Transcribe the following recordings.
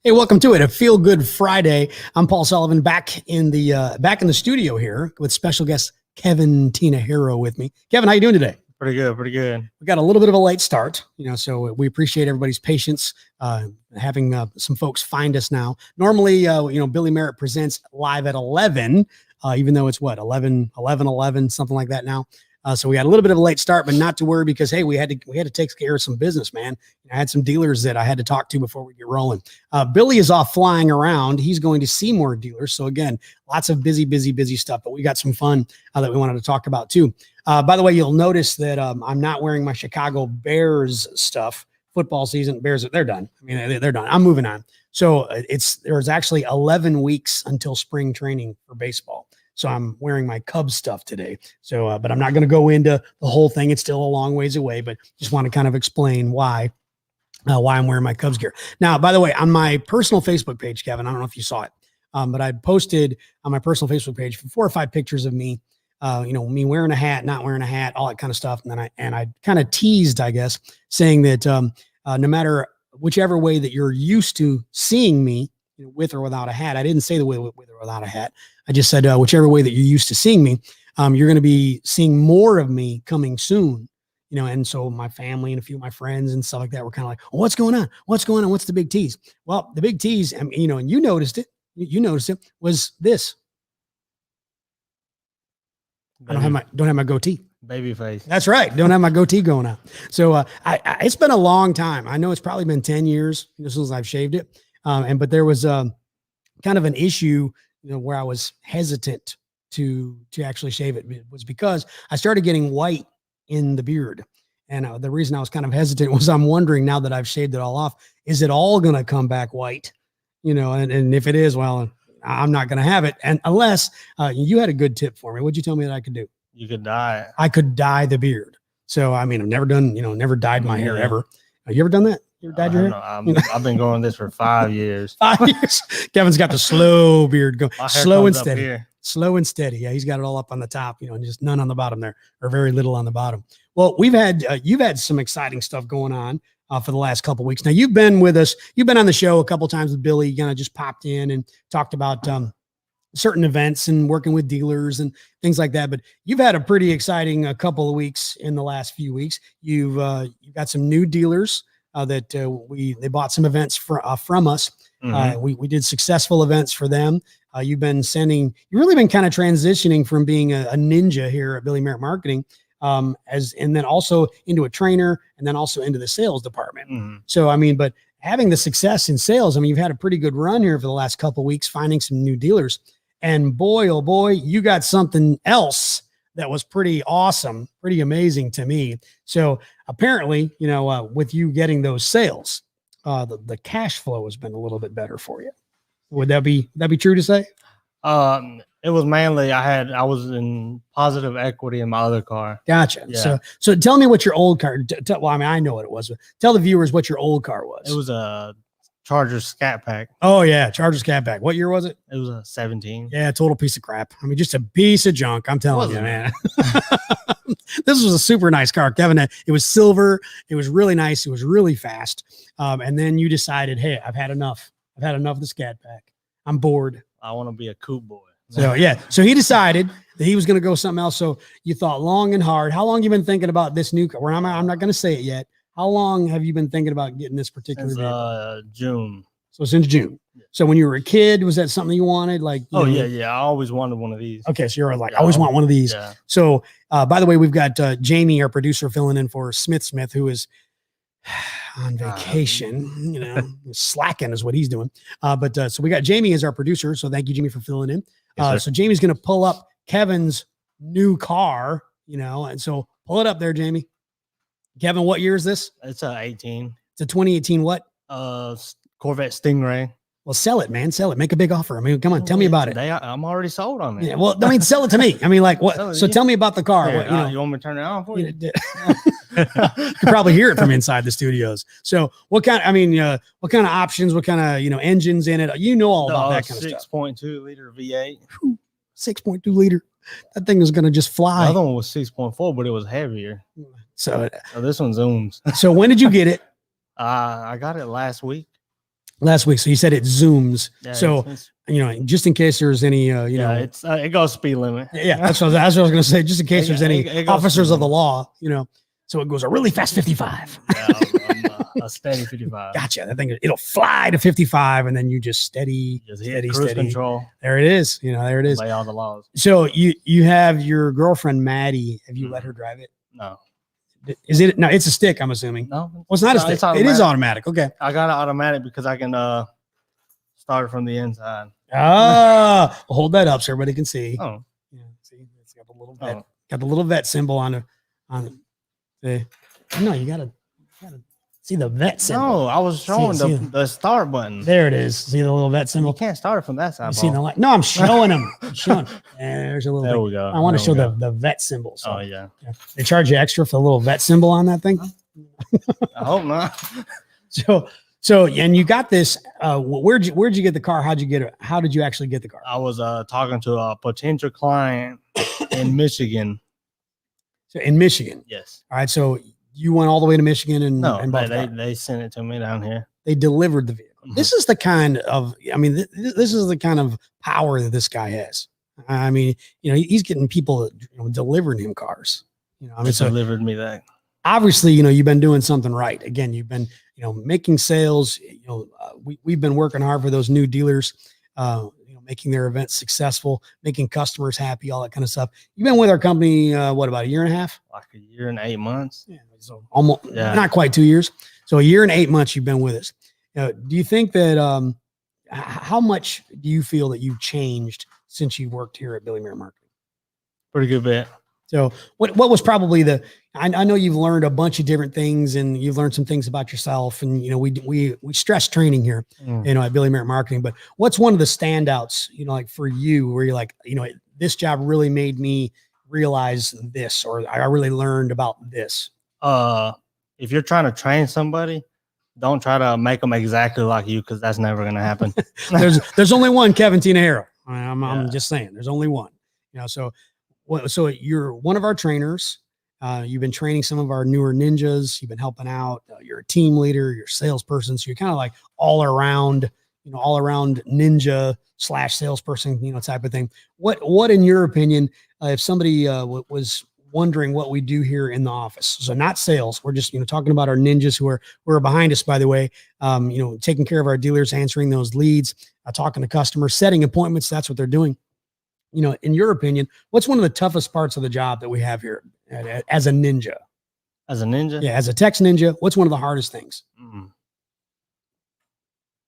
Hey, welcome to it. A Feel Good Friday. I'm Paul Sullivan, back in the studio here with special guest Kevin Tinajero with me. Kevin, how you doing today? Pretty good, pretty good. We got a little bit of a late start, so we appreciate everybody's patience, having some folks find us now. Normally, Billy Merritt presents live at 11, even though it's 11, something like that now. So we had a little bit of a late start, but not to worry because, hey, we had to take care of some business, man. I had some dealers that I had to talk to before we get rolling. Billy is off flying around. He's going to see more dealers. So again, lots of busy stuff, but we got some fun that we wanted to talk about too. By the way, you'll notice that I'm not wearing my Chicago Bears stuff. Football season, Bears, they're done. I mean, they're done. I'm moving on. So there's actually 11 weeks until spring training for baseball. So I'm wearing my Cubs stuff today. So, but I'm not going to go into the whole thing. It's still a long ways away, but just want to kind of explain why I'm wearing my Cubs gear. Now, by the way, on my personal Facebook page, Kevin, I don't know if you saw it, but I posted on my personal Facebook page 4 or 5 pictures of me, me wearing a hat, not wearing a hat, all that kind of stuff. And then I kind of teased, I guess, saying that no matter whichever way that you're used to seeing me, with or without a hat. I didn't say the way with or without a hat. I just said whichever way that you're used to seeing me, you're going to be seeing more of me coming soon. And so my family and a few of my friends and stuff like that were kind of like, oh, what's going on? What's going on? What's the big tease? Well, the big tease, and you noticed it. You noticed it was this. Baby. I don't have my goatee. Baby face. That's right. Don't have my goatee going out. So it's been a long time. I know it's probably been 10 years since I've shaved it. But there was kind of an issue, where I was hesitant to actually shave it. It was because I started getting white in the beard. And the reason I was kind of hesitant was I'm wondering, now that I've shaved it all off, is it all going to come back white? And if it is, well, I'm not going to have it. And unless you had a good tip for me. What'd you tell me that I could do? You could dye it. I could dye the beard. So, I mean, I've never done, never dyed my hair ever. Have you ever done that? You ever dyed your hair? I've been going this for 5 years. 5 years. Kevin's got the slow beard going. Slow and steady. Slow and steady. Yeah, he's got it all up on the top, and just none on the bottom there, or very little on the bottom. Well, you've had some exciting stuff going on for the last couple of weeks. Now, you've been with us. You've been on the show a couple of times with Billy. You kind of just popped in and talked about certain events and working with dealers and things like that. But you've had a pretty exciting couple of weeks in the last few weeks. You've got some new dealers that they bought some events from us. Mm-hmm. We did successful events for them. You've really been kind of transitioning from being a ninja here at Billy Merritt Marketing, and then also into a trainer, and then also into the sales department. Mm-hmm. So, but having the success in sales, you've had a pretty good run here for the last couple of weeks, finding some new dealers. And boy, oh boy, you got something else that was pretty awesome, pretty amazing to me. So apparently, with you getting those sales, the cash flow has been a little bit better for you. Would that be true to say? It was mainly I was in positive equity in my other car. Gotcha. Yeah. So tell me what your old car. I know what it was. But tell the viewers what your old car was. It was a Charger Scat Pack. Oh yeah, Charger Scat Pack. What year was it? It was a 17. Yeah, total piece of crap. Just a piece of junk. I'm telling you, man. This was a super nice car, Kevin. It was silver. It was really nice. It was really fast. And then you decided, hey, I've had enough. I've had enough of the Scat Pack. I'm bored. I want to be a coupe boy. So yeah. So he decided that he was going to go something else. So you thought long and hard. How long you been thinking about this new car? I'm not going to say it yet. How long have you been thinking about getting this particular vehicle? June. So since June. Yeah. So when you were a kid, was that something you wanted? Yeah. I always wanted one of these. Okay, so you're like, I always want one of these. Yeah. So by the way, we've got Jamie, our producer, filling in for Smith, who is on vacation. Slacking is what he's doing. So we got Jamie as our producer. So thank you, Jamie, for filling in. Yes, so Jamie's going to pull up Kevin's new car. And so pull it up there, Jamie. Kevin, what year is this? It's a 18. It's a 2018 what? Corvette Stingray. Well, sell it, man. Sell it. Make a big offer. Come on, tell me about it. I'm already sold on it. Yeah, well, sell it to me. What? So tell me about the car. Yeah, you want me to turn it on for you? You could probably hear it from inside the studios. So what kind of options, what kind of, engines in it? All about that kind of stuff. 6.2 liter V8. 6.2 liter. That thing is going to just fly. The other one was 6.4, but it was heavier. So this one zooms. So when did you get it? I got it last week. Last week. So you said it zooms. Yeah, So, just in case there's any, it's it goes speed limit. Yeah, that's what I was going to say. Just in case there's any it goes officers speed of the limit. law, so it goes a really fast 55. Yeah, I'm a steady 55. Gotcha. That thing, it'll fly to 55, and then you just Just hit cruise control. There it is. There it is. Obey all the laws. So you have your girlfriend Maddie. Have you let her drive it? No. Is it? No, it's a stick. I'm assuming. No. Well, it's not a stick. It is automatic. Okay. I got it automatic because I can start it from the inside. Ah, hold that up so everybody can see. Oh. Yeah. See, it's got the little vet. Got the little vet symbol on it. No, you gotta see the vet symbol. No, I was showing the start button. There it is. See the little vet symbol? You can't start it from that side. You see the light? No, I'm showing them. There's a little. There we go. I want to show the vet symbol. So, oh yeah. They charge you extra for the little vet symbol on that thing. I hope not. So, and you got this. Where'd you get the car? How'd you get it? How did you actually get the car? I was talking to a potential client in Michigan. So in Michigan. Yes. All right. So you went all the way to Michigan and they sent it to me down here. They delivered the vehicle. Mm-hmm. This is the kind of, this is the kind of power that this guy has. I mean, he's getting people delivering him cars. Delivered me that. Obviously, you've been doing something right. Again, you've been, making sales. We've been working hard for those new dealers, making their events successful, making customers happy, all that kind of stuff. You've been with our company, about a year and a half? Like a year and 8 months. Yeah, so almost not quite 2 years. So a year and 8 months you've been with us. Do you think that, how much do you feel that you've changed since you worked here at Billy Merritt Marketing? Pretty good bit. So what was probably I know you've learned a bunch of different things and you've learned some things about yourself, and we stress training here, at Billy Merritt Marketing, but what's one of the standouts, like for you, where you're like, this job really made me realize this, or I really learned about this? If you're trying to train somebody, don't try to make them exactly like you, because that's never going to happen. there's only one Kevin Tinajero. I'm just saying, there's only one. So you're one of our trainers. You've been training some of our newer ninjas. You've been helping out. You're a team leader. You're a salesperson. So you're kind of like all around ninja / salesperson, type of thing. What in your opinion, if somebody was wondering what we do here in the office? So not sales. We're just talking about our ninjas who are behind us, by the way. Taking care of our dealers, answering those leads, talking to customers, setting appointments. That's what they're doing. In your opinion, what's one of the toughest parts of the job that we have here as a ninja? As a ninja? Yeah, as a text ninja, what's one of the hardest things?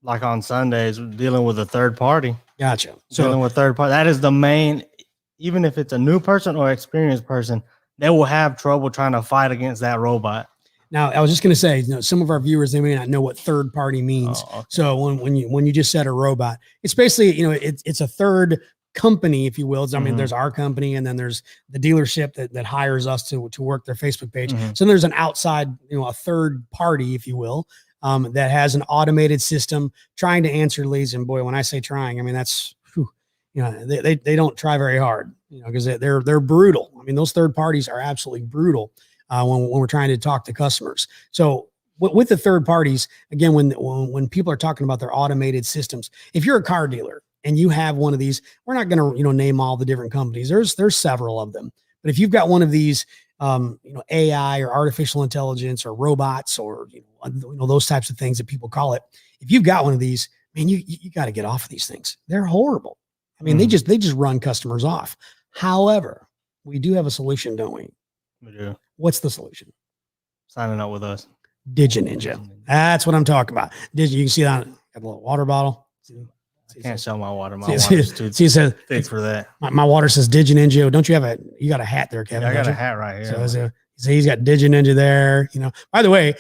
Like on Sundays, dealing with a third party. Gotcha. So dealing with third party, that is the main. Even if it's a new person or experienced person, they will have trouble trying to fight against that robot. Now, I was just going to say, some of our viewers, they may not know what third party means. Oh, okay. So when you just said a robot, it's basically, it's a third company, if you will. There's our company, and then there's the dealership that hires us to work their Facebook page. So there's an outside, a third party, if you will, that has an automated system trying to answer leads. And boy, when I say trying, that's, they don't try very hard, because they're brutal. Those third parties are absolutely brutal when we're trying to talk to customers. So with the third parties, again, when people are talking about their automated systems, if you're a car dealer and you have one of these, we're not going to, name all the different companies. There's several of them, but if you've got one of these, AI or artificial intelligence or robots or, those types of things that people call it, if you've got one of these, man, you got to get off of these things. They're horrible. They just run customers off. However, we do have a solution, don't we? We do. What's the solution? Signing up with us. DigiNinja. That's what I'm talking about. You can see that. Got a little water bottle. I can't show my water. My water's too thick for that. My water says DigiNinja. Don't you have you got a hat there, Kevin? Yeah, I got a hat right here. So he's got DigiNinja there. By the way,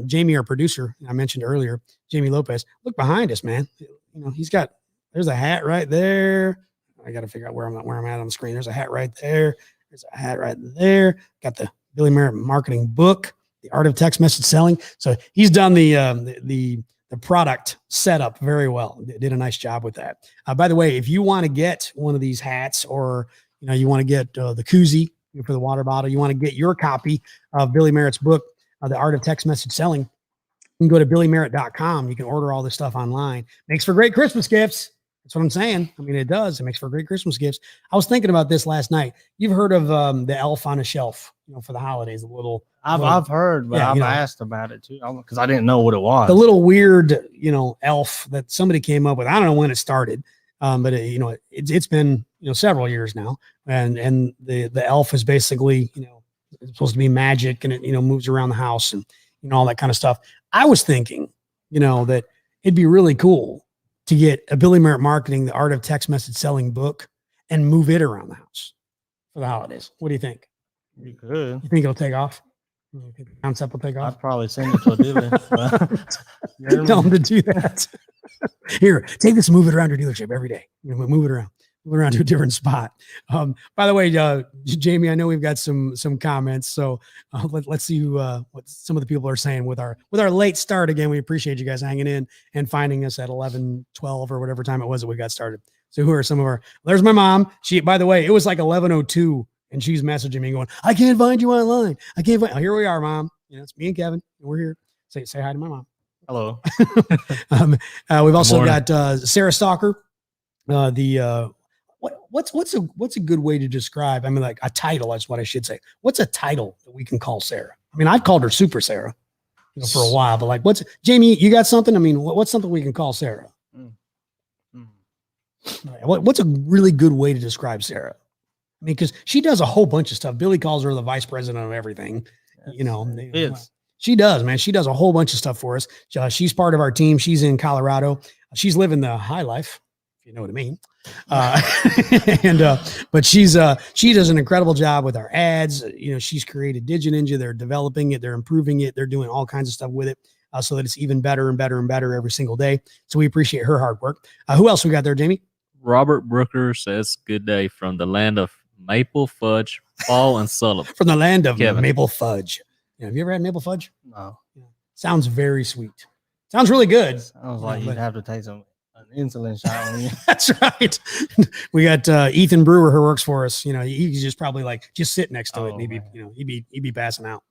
Jamie, our producer, I mentioned earlier, Jamie Lopez, look behind us, man. There's a hat right there. I got to figure out where I'm at on the screen. There's a hat right there. There's a hat right there. Got the Billy Merritt Marketing book, The Art of Text Message Selling. So he's done the product setup very well. Did a nice job with that. By the way, if you want to get one of these hats, or you want to get the koozie for the water bottle, you want to get your copy of Billy Merritt's book, The Art of Text Message Selling, You can go to billymerritt.com. You can order all this stuff online. Makes for great Christmas gifts. That's what I'm saying. I mean, it does. It makes for great Christmas gifts. I was thinking about this last night. You've heard of the elf on a shelf, for the holidays, I've heard, but I've asked about it too because I didn't know what it was. The little weird, elf that somebody came up with. I don't know when it started, but it's been several years now, and the elf is basically it's supposed to be magic, and it moves around the house and all that kind of stuff. I was thinking, that it'd be really cool to get a Billy Merritt Marketing, the Art of Text Message Selling book and move it around the house for the holidays. What do you think? You could. You think it'll take off? You think the concept will take off? I'd probably send it to a dealer. Tell them to do that. Here, take this and move it around your dealership every day. Move it around. Move it around to a different spot. By the way, Jamie, I know we've got some comments, so let's see what some of the people are saying with our late start. Again, we appreciate you guys hanging in and finding us at 11:12 or whatever time it was that we got started. So who are some of our? There's my mom. She, by the way, it was like 11:02, and she's messaging me going, "I can't find you online. I can't find." Oh, here we are, Mom. It's me and Kevin, and we're here. Say hi to my mom. Hello. We've also got Sarah Stalker. What's a good way to describe? I mean, like a title. That's what I should say. What's a title that we can call Sarah? I mean, I've called her Super Sarah, for a while. But like, Jamie? You got something? I mean, what's something we can call Sarah? What's a really good way to describe Sarah? I mean, because she does a whole bunch of stuff. Billy calls her the vice president of everything. She does, man. She does a whole bunch of stuff for us. She's part of our team. She's in Colorado. She's living the high life, if you know what I mean. But she does an incredible job with our ads. She's created DigiNinja. They're developing it. They're improving it. They're doing all kinds of stuff with it so that it's even better and better and better every single day. So we appreciate her hard work. Who else we got there, Jamie? Robert Brooker says, "Good day from the land of maple fudge, Paul and Sullivan." From the land of maple fudge. Have you ever had maple fudge? No. Sounds very sweet. Sounds really good. Sounds like you'd have to take an insulin shot on you. That's right. We got Ethan Brewer who works for us. He's just probably just sit next to it, and he'd be passing out.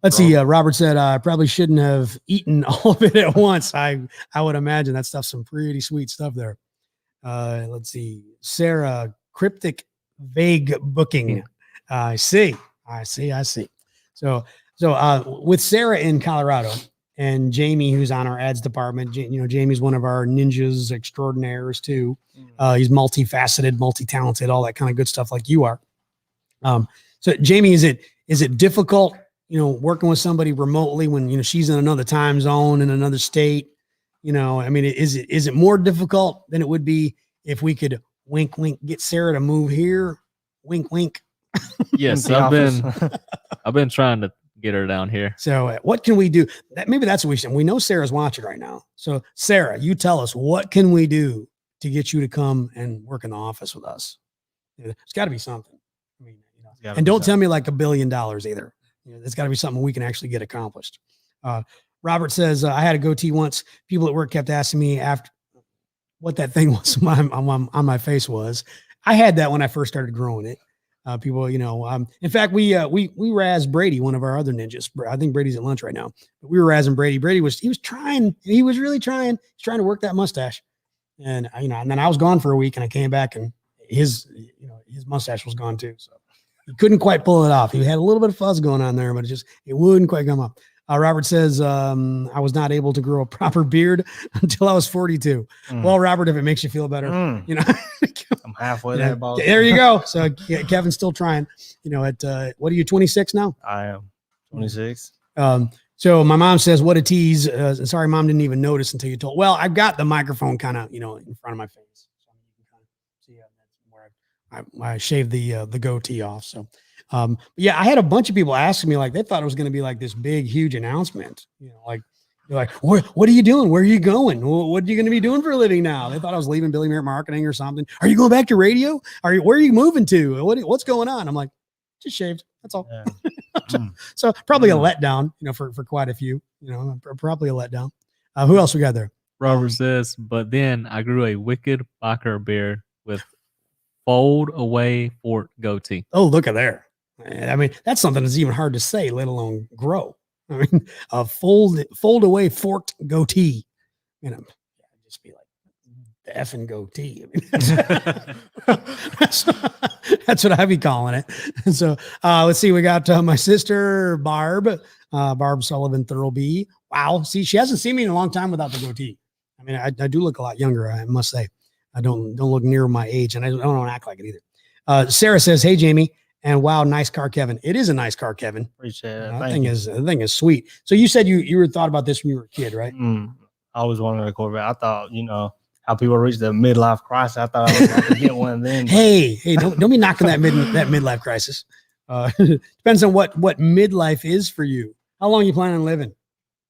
Let's see. Robert said, "I probably shouldn't have eaten all of it at once." I would imagine that stuff's some pretty sweet stuff there. Let's see. Sarah, cryptic, vague booking. I see. So with Sarah in Colorado and Jamie, who's on our ads department, Jamie's one of our ninjas extraordinaires too. He's multifaceted, multi-talented, all that kind of good stuff like you are. So Jamie, is it difficult, working with somebody remotely when, she's in another time zone in another state? I mean, is it more difficult than it would be if we could wink, wink, get Sarah to move here? Wink, wink. Yes, I've been trying to get her down here. So what can we do? Maybe that's what we should. We know Sarah's watching right now. So Sarah, you tell us, what can we do to get you to come and work in the office with us? There's got to be something. I mean, and don't tell me like $1 billion either. There's got to be something we can actually get accomplished. Robert says, "I had a goatee once. People at work kept asking me after what that thing was on my face was. I had that when I first started growing it. People, in fact, we razzed Brady, one of our other ninjas. I think Brady's at lunch right now. But we were razzing Brady. Brady was trying. He was really trying. He's trying to work that mustache. And and then I was gone for a week, and I came back, and his mustache was gone too. So he couldn't quite pull it off. He had a little bit of fuzz going on there, but it wouldn't quite come up. Robert says, "I was not able to grow a proper beard until I was 42. Well, Robert, if it makes you feel better, I'm halfway there, boss. There you go. So Kevin's still trying. At what are you, 26 now? I am 26. So my mom says, "What a tease." Sorry, Mom didn't even notice until you told. Well, I've got the microphone kind of, in front of my face, so you can kind of see that's where I shaved the goatee off. So. Yeah, I had a bunch of people asking me, like, they thought it was going to be like this big, huge announcement. They're like, what are you doing? Where are you going? What are you going to be doing for a living now? They thought I was leaving Billy Merritt Marketing or something. Are you going back to radio? Where are you moving to? What's going on? I'm like, just shaved. That's all. Yeah. So probably a letdown, for quite a few, probably a letdown. Who else we got there? Robert says, "But then I grew a wicked biker beard with fold away fort goatee." Oh, look at there. I mean, that's something that's even hard to say, let alone grow. I mean, a fold away forked goatee. You know, just be like the effing goatee. I mean, that's what I'd be calling it. And so let's see. We got my sister Barb Sullivan Thurlby. Wow. See, she hasn't seen me in a long time without the goatee. I mean, I do look a lot younger, I must say. I don't look near my age, and I don't act like it either. Sarah says, "Hey, Jamie." And wow, nice car, Kevin. It is a nice car, Kevin. Appreciate it. The thing is sweet. So you said you were thought about this when you were a kid, right? I always wanted a Corvette. I thought, how people reach the midlife crisis. I thought I was going to get one then. Hey, don't be knocking that midlife crisis. Depends on what midlife is for you. How long you planning on living?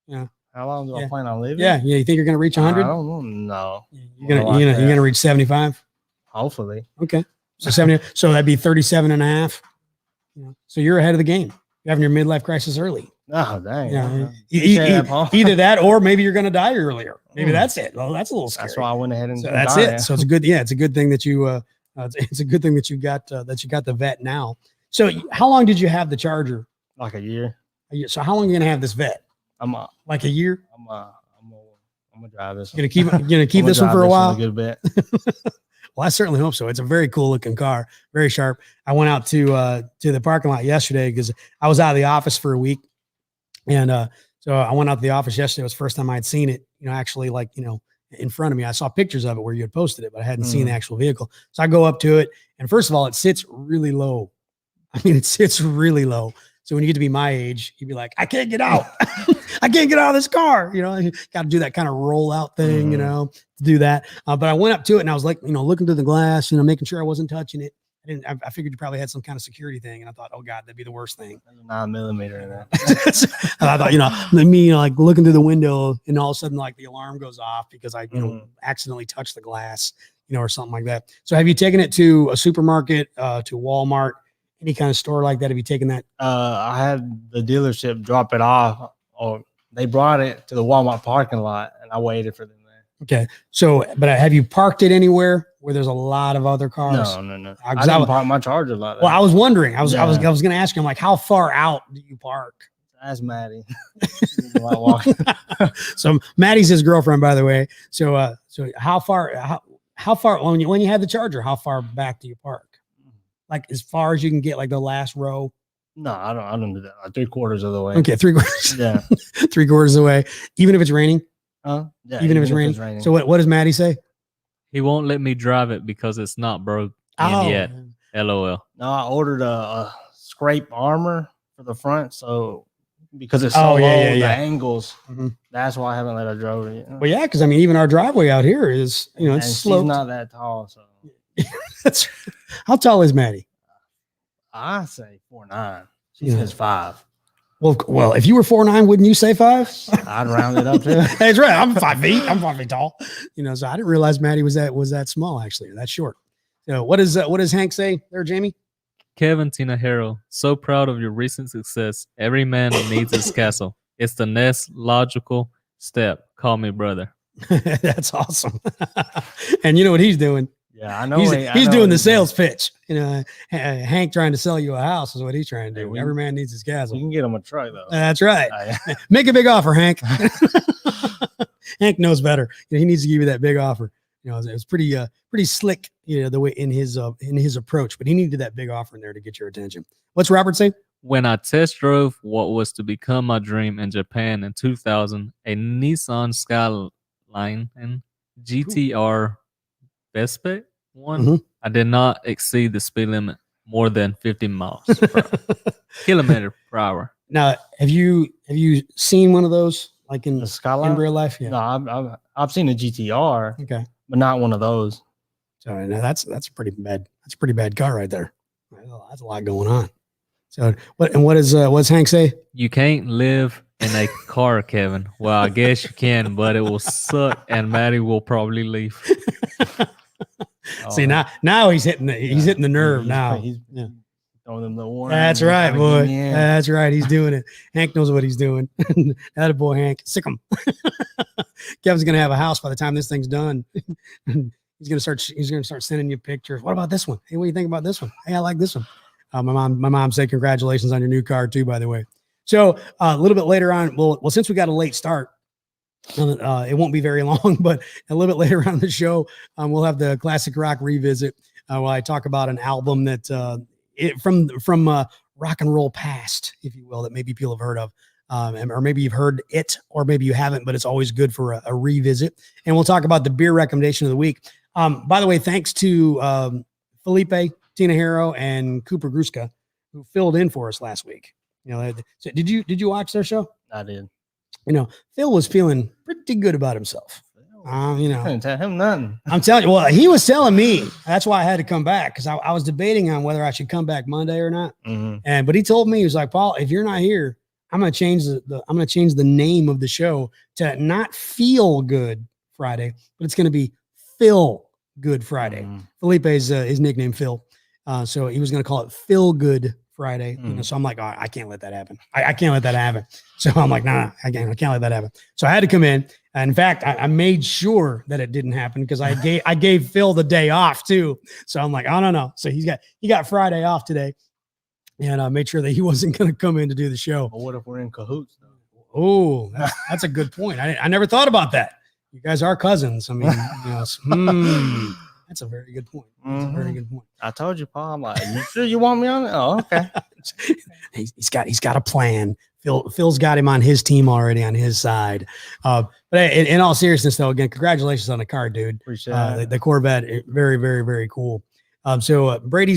Yeah. How long do I plan on living? Yeah. You think you're going to reach 100? I don't know. No. You're going to reach 75? Hopefully. Okay. So 70. So that'd be 37 and a half. So you're ahead of the game. You're having your midlife crisis early. Oh, dang. Either that, or maybe you're going to die earlier. Maybe that's it. Well, that's a little scary. That's why I went ahead and so that's it. So it's a good, it's a good thing that you, it's a good thing that you got the vet now. So how long did you have the Charger? Like a year. So how long are you going to have this vet? Like a year? I'm gonna drive this. You're gonna keep this one for a while. A good bit. Well, I certainly hope so. It's a very cool looking car, very sharp. I went out to the parking lot yesterday because I was out of the office for a week, and so I went out to the office yesterday. It was the first time I had seen it. Actually, in front of me. I saw pictures of it where you had posted it, but I hadn't seen the actual vehicle. So I go up to it, and first of all, it sits really low. I mean, it sits really low. So when you get to be my age, you'd be like, I can't get out. I can't get out of this car. You got to do that kind of roll out thing, to do that. But I went up to it and I was like, looking through the glass, making sure I wasn't touching it. I figured you probably had some kind of security thing. And I thought, oh God, that'd be the worst thing. 9mm in there. And I thought, me looking through the window and all of a sudden the alarm goes off because I, accidentally touched the glass, or something like that. So have you taken it to a supermarket, to Walmart? Any kind of store like that? Have you taken that? I had the dealership drop it off, or they brought it to the Walmart parking lot, and I waited for them there. Okay. So, but have you parked it anywhere where there's a lot of other cars? No. I didn't park my Charger like that. Well, I was wondering. I was going to ask you. I'm like, how far out do you park? That's Maddie. So Maddie's his girlfriend, by the way. So, how far when you had the Charger, how far back do you park? Like as far as you can get, like the last row? No, I don't do that. Like 3/4 of the way. Okay, 3/4. Yeah. 3/4 of the way. Even if it's raining? Yeah. Even if it's raining. So what does Maddie say? He won't let me drive it because it's not broke yet. LOL. No, I ordered a scrape armor for the front, so because it's so low, the angles. That's why I haven't let her drive it yet. Well, yeah, because I mean, even our driveway out here is, it's sloped. She's not that tall, so. That's how tall is Maddie? I say 4'9". She says 5. Well, if you were 4'9", wouldn't you say 5? I'd round it up too. That's right. I'm 5 feet. I'm 5 feet tall. So I didn't realize Maddie was that small actually, or that short. What does Hank say there, Jamie? Kevin Tinajero, so proud of your recent success. Every man needs his castle. It's the next logical step. Call me brother. That's awesome. And you know what he's doing? Yeah, I know. He's doing the sales pitch. Hank trying to sell you a house is what he's trying to do. Every man needs his castle. You can get him a truck though. That's right. Make a big offer, Hank. Hank knows better. He needs to give you that big offer. It's pretty slick, the way in his approach. But he needed that big offer in there to get your attention. What's Robert say? When I test drove what was to become my dream in Japan in 2000, a Nissan Skyline and GTR Vespa one, I did not exceed the speed limit more than 50 miles kilometer per hour. Now, have you seen one of those like in the Skyline in real life? Yeah. No, I've seen a GTR. Okay, but not one of those. So that's a pretty bad. That's a pretty bad car right there. That's a lot going on. So what does Hank say? You can't live in a car, Kevin. Well, I guess you can, but it will suck, and Maddie will probably leave. See, now he's hitting the nerve now. He's throwing them the warning. That's right, boy. That's right. He's doing it. Hank knows what he's doing. That boy, Hank. Sick him. Kevin's gonna have a house by the time this thing's done. He's gonna start sending you pictures. What about this one? Hey, what do you think about this one? Hey, I like this one. My mom said congratulations on your new car too, by the way. So a little bit later on, well, since we got a late start, it won't be very long, but a little bit later on the show, we'll have the classic rock revisit while I talk about an album that from rock and roll past, if you will, that maybe people have heard of. Or maybe you've heard it, or maybe you haven't, but it's always good for a revisit. And we'll talk about the beer recommendation of the week. By the way, thanks to Felipe, Tinajero, and Cooper Gruska, who filled in for us last week. So did you watch their show? I did. Phil was feeling pretty good about himself. I couldn't tell him nothing. I'm telling you, well, he was telling me, that's why I had to come back, because I was debating on whether I should come back Monday or not. Mm-hmm. But he told me, he was like, Paul, if you're not here, I'm gonna change the name of the show to not Feel Good Friday, but it's gonna be Phil Good Friday. Felipe's his nickname, Phil. So he was gonna call it Feel Good Friday. So I'm like, oh, I can't let that happen. I can't let that happen. So I'm like, nah, I can't let that happen. So I had to come in. And in fact, I made sure that it didn't happen, because I gave Phil the day off too. So I'm like, oh no. So he got Friday off today. And I made sure that he wasn't going to come in to do the show. Well, what if we're in cahoots, though? Oh, that's a good point. I never thought about that. You guys are cousins. I mean, that's a very good point. That's a very good point. I told you, Paul. I'm like, you sure you want me on it? Oh, okay. He's got a plan. Phil's got him on his team already, on his side. But in all seriousness, though, again, congratulations on the car, dude. Appreciate it. The Corvette, very, very, very cool. So Brady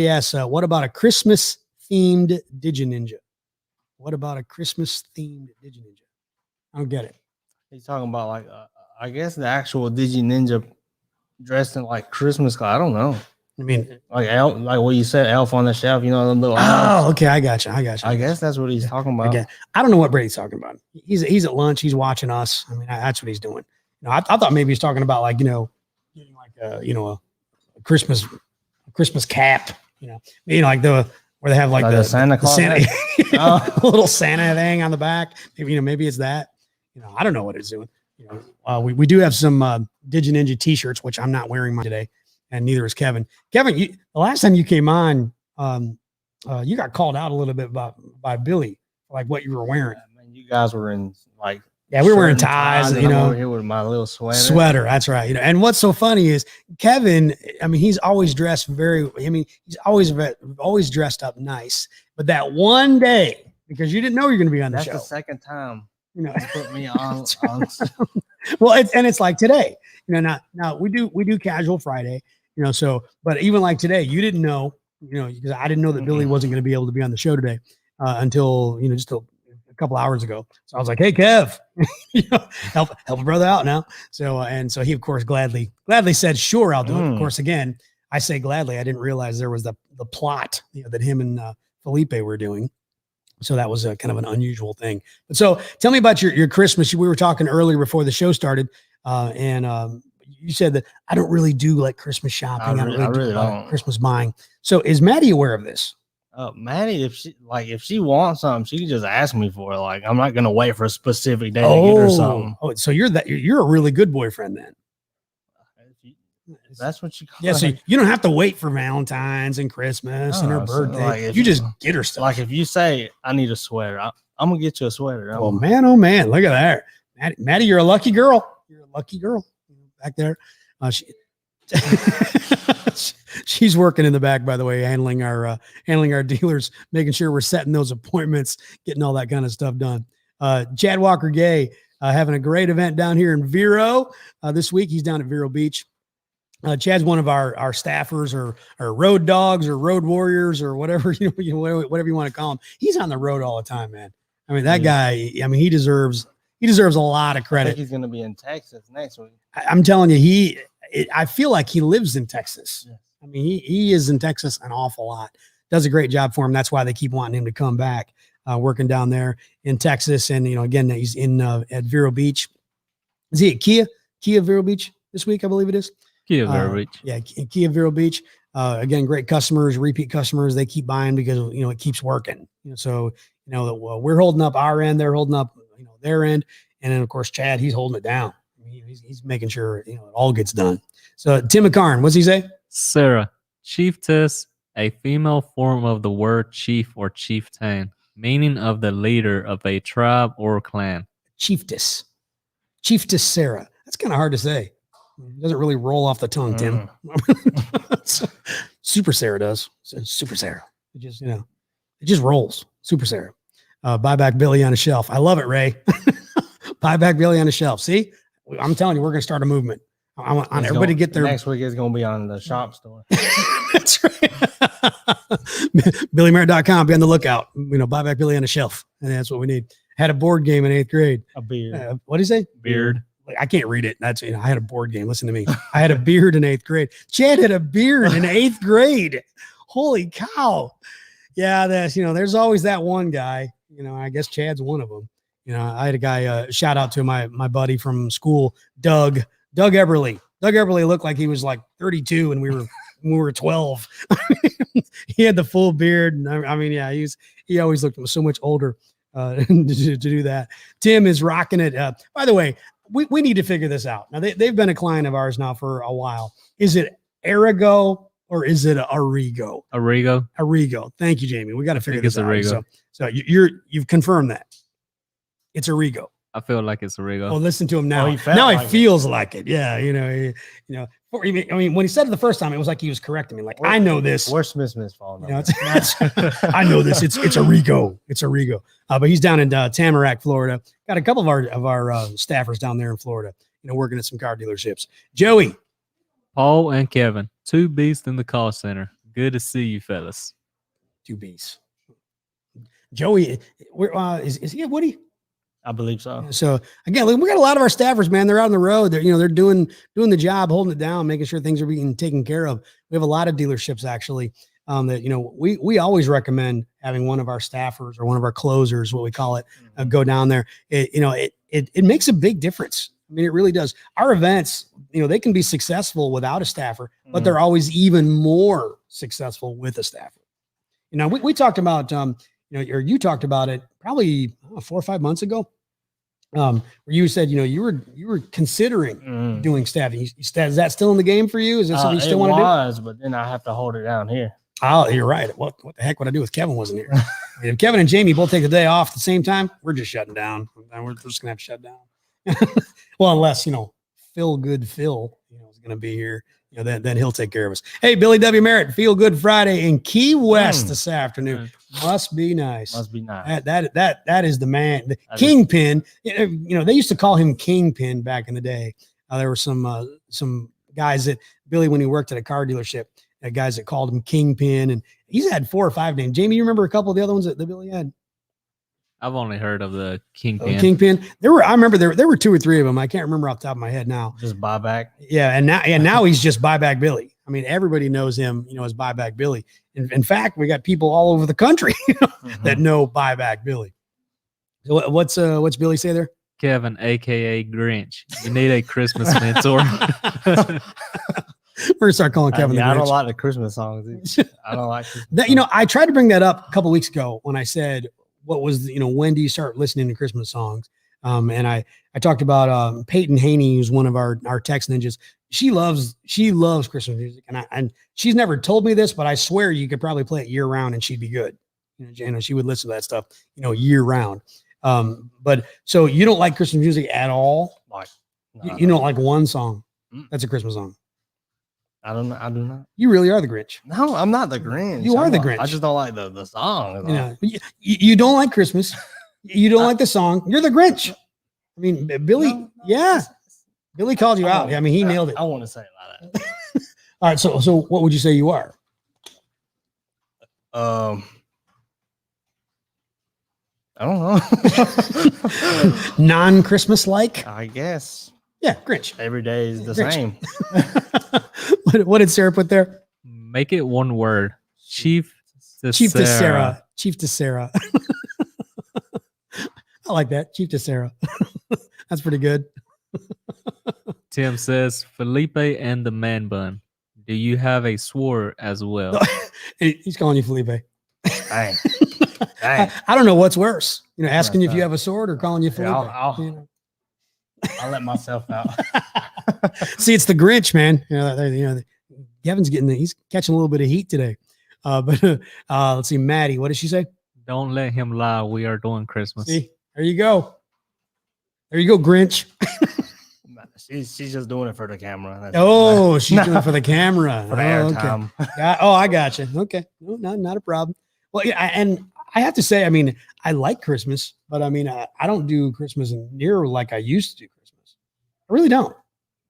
asks, what about a Christmas themed Digi-Ninja? What about a Christmas themed Digi-Ninja? I don't get it. He's talking about like, I guess the actual Digi-Ninja dressed in like Christmas. I don't know. I mean, like what you said, Elf on the Shelf. You know, the little. Oh, okay, I got you. I guess that's what he's talking about. I don't know what Brady's talking about. He's at lunch. He's watching us. I mean, that's what he's doing. I thought maybe he's talking about like getting like a Christmas cap, like where they have like the Santa Claus, a little Santa thing on the back. Maybe it's that. I don't know what it's doing. We do have some Digi-Ninja t-shirts, which I'm not wearing mine today, and neither is Kevin. Kevin, the last time you came on, you got called out a little bit by Billy, like what you were wearing. Yeah, man, you guys were in like. Yeah, we were wearing ties, I'm over here with my little sweater. That's right. And what's so funny is Kevin, I mean, he's always dressed he's always dressed up nice. But that one day, because you didn't know you're going to be on the show. That's the second time you put me on. Well, it's like today, now we do casual Friday, but even like today, you didn't know, because I didn't know that Billy wasn't going to be able to be on the show today until, just a couple hours ago. So I was like, hey, Kev, help a brother out now. So he of course gladly said, sure, I'll do it. Of course, again, I say gladly. I didn't realize there was the plot that him and Felipe were doing. So that was a kind of an unusual thing. But so tell me about your Christmas. We were talking earlier before the show started, and you said that I don't really do like Christmas shopping. I really don't. Christmas buying. So is Maddie aware of this? Maddie, if she wants something, she can just ask me for it. Like, I'm not gonna wait for a specific day to get her something. Oh, so you're a really good boyfriend then. That's what you call it. So you don't have to wait for Valentine's and Christmas and her birthday. You just get her stuff. Like if you say I need a sweater, I'm gonna get you a sweater. Oh man, look at that. Maddie, you're a lucky girl. You're a lucky girl back there. She's working in the back, by the way, handling our dealers, making sure we're setting those appointments, getting all that kind of stuff done. Chad Walker Gay having a great event down here in Vero this week. He's down at Vero Beach. Chad's one of our staffers or road dogs or road warriors or whatever whatever you want to call him. He's on the road all the time, man. I mean, that guy. I mean, he deserves a lot of credit. I think he's going to be in Texas next week. I'm telling you, I feel like he lives in Texas. Yeah. I mean, he is in Texas an awful lot. Does a great job for him. That's why they keep wanting him to come back, working down there in Texas. And, again, he's in at Vero Beach. Is he at Kia Vero Beach this week? I believe it is. Kia Vero Beach. Yeah, Kia Vero Beach. Again, great customers, repeat customers. They keep buying because, it keeps working. So, we're holding up our end. They're holding up, their end. And then, of course, Chad, he's holding it down. I mean, he's making sure, it all gets done. So Tim McCarn, what's he say? Sarah, chiefess, a female form of the word chief or chieftain, Meaning of the leader of a tribe or clan. Chiefess Sarah. That's kind of hard to say. It doesn't really roll off the tongue, Tim. Super Sarah does. Super Sarah. It just, it just rolls. Super Sarah. Buy back Billy on a shelf. I love it, Ray. Buy back Billy on a shelf. See, I'm telling you, we're going to start a movement. I want everybody to get their next week is going to be on the shop store. That's right. BillyMerritt.com. Be on the lookout. Buy back Billy on a shelf. And that's what we need. Had a board game in 8th grade. A beard. What do you say? Beard. I can't read it. That's, I had a board game. Listen to me. I had a beard in 8th grade. Chad had a beard in 8th grade. Holy cow. Yeah. That's, there's always that one guy, I guess Chad's one of them. I had a guy, shout out to my buddy from school, Doug Eberly. Doug Eberly looked like he was like 32 and we were 12. He had the full beard. And he always looked so much older to do that. Tim is rocking it. By the way, we need to figure this out. Now they've been a client of ours now for a while. Is it Arrigo or is it Arrigo? Arrigo. Thank you, Jamie. We got to figure this out. Arrigo. So you've confirmed that it's Arrigo. I feel like it's Arrigo. Oh, listen to him now. Oh, now he feels like it. Yeah, when he said it the first time, it was like he was correcting me. Like, I know this. Where's Smith falling? I know this. It's Arrigo. It's Arrigo. But he's down in Tamarack, Florida. Got a couple of our staffers down there in Florida. Working at some car dealerships. Joey, Paul, and Kevin, 2 beasts in the call center. Good to see you, fellas. 2 beasts. Joey, where is he at Woody? I believe so. So again, we got a lot of our staffers, man. They're out on the road. They're doing the job, holding it down, making sure things are being taken care of. We have a lot of dealerships actually that we always recommend having one of our staffers or one of our closers, what we call it, go down there. It makes a big difference. I mean, it really does. Our events, they can be successful without a staffer, but they're always even more successful with a staffer. We talked about or you talked about it probably 4 or 5 months ago. Where you said, you were considering doing staffing. Is that still in the game for you? Is that something you still want to do? But then I have to hold it down here. Oh, you're right. What the heck would I do if Kevin wasn't here? If Kevin and Jamie both take the day off at the same time, we're just shutting down. We're just gonna have to shut down. Well, unless Phil is gonna be here. Then he'll take care of us. Hey, Billy W. Merritt, Feel Good Friday in Key West this afternoon. Must be nice. That is the man, the Kingpin. They used to call him Kingpin back in the day. There were some guys that Billy, when he worked at a car dealership, guys that called him Kingpin, and he's had 4 or 5 names. Jamie, you remember a couple of the other ones that Billy had? I've only heard of the Kingpin. Kingpin. I remember there were 2 or 3 of them. I can't remember off the top of my head now. Just buyback. Yeah, and now he's just buyback Billy. I mean, everybody knows him, as buyback Billy. In fact, we got people all over the country that know buyback Billy. So what's Billy say there? Kevin, aka Grinch. You need a Christmas mentor. We're gonna start calling Kevin. I don't like the Christmas songs. I don't like that. I tried to bring that up a couple weeks ago when I said, what was when do you start listening to Christmas songs? And I talked about Peyton Haney, who's one of our text ninjas. She loves Christmas music, and she's never told me this, but I swear you could probably play it year round and she'd be good. She would listen to that stuff, year round. But so you don't like Christmas music at all? You don't like one song that's a Christmas song? I do not. You really are the Grinch. No, I'm not the Grinch. You are the Grinch. I just don't like the song. You don't like Christmas. You don't like the song. You're the Grinch. I mean, Billy. Yeah, Billy called you out. I mean, he nailed it. I want to say it like that. All right. So what would you say you are? I don't know. Non-Christmas like? I guess. Yeah, Grinch. Every day is the Grinch. same. What did Sarah put there? Make it one word. Chief to Sarah. I like that. Chief to Sarah. That's pretty good. Tim says, Felipe and the man bun. Do you have a sword as well? He's calling you Felipe. Dang. I don't know what's worse. Asking you if you have a sword or calling you Felipe. I'll let myself out. See, it's the Grinch, man. Kevin's he's catching a little bit of heat today. But let's see, Maddie, what did she say? Don't let him lie. We are doing Christmas. See, there you go. There you go, Grinch. She's just doing it for the camera. That's Oh, she's doing it for the camera. for the Oh, okay. airtime. I got you. Okay. No, not a problem. Well, yeah, and I have to say, I mean, I like Christmas, but I mean, I don't do Christmas near like I used to do Christmas. I really don't.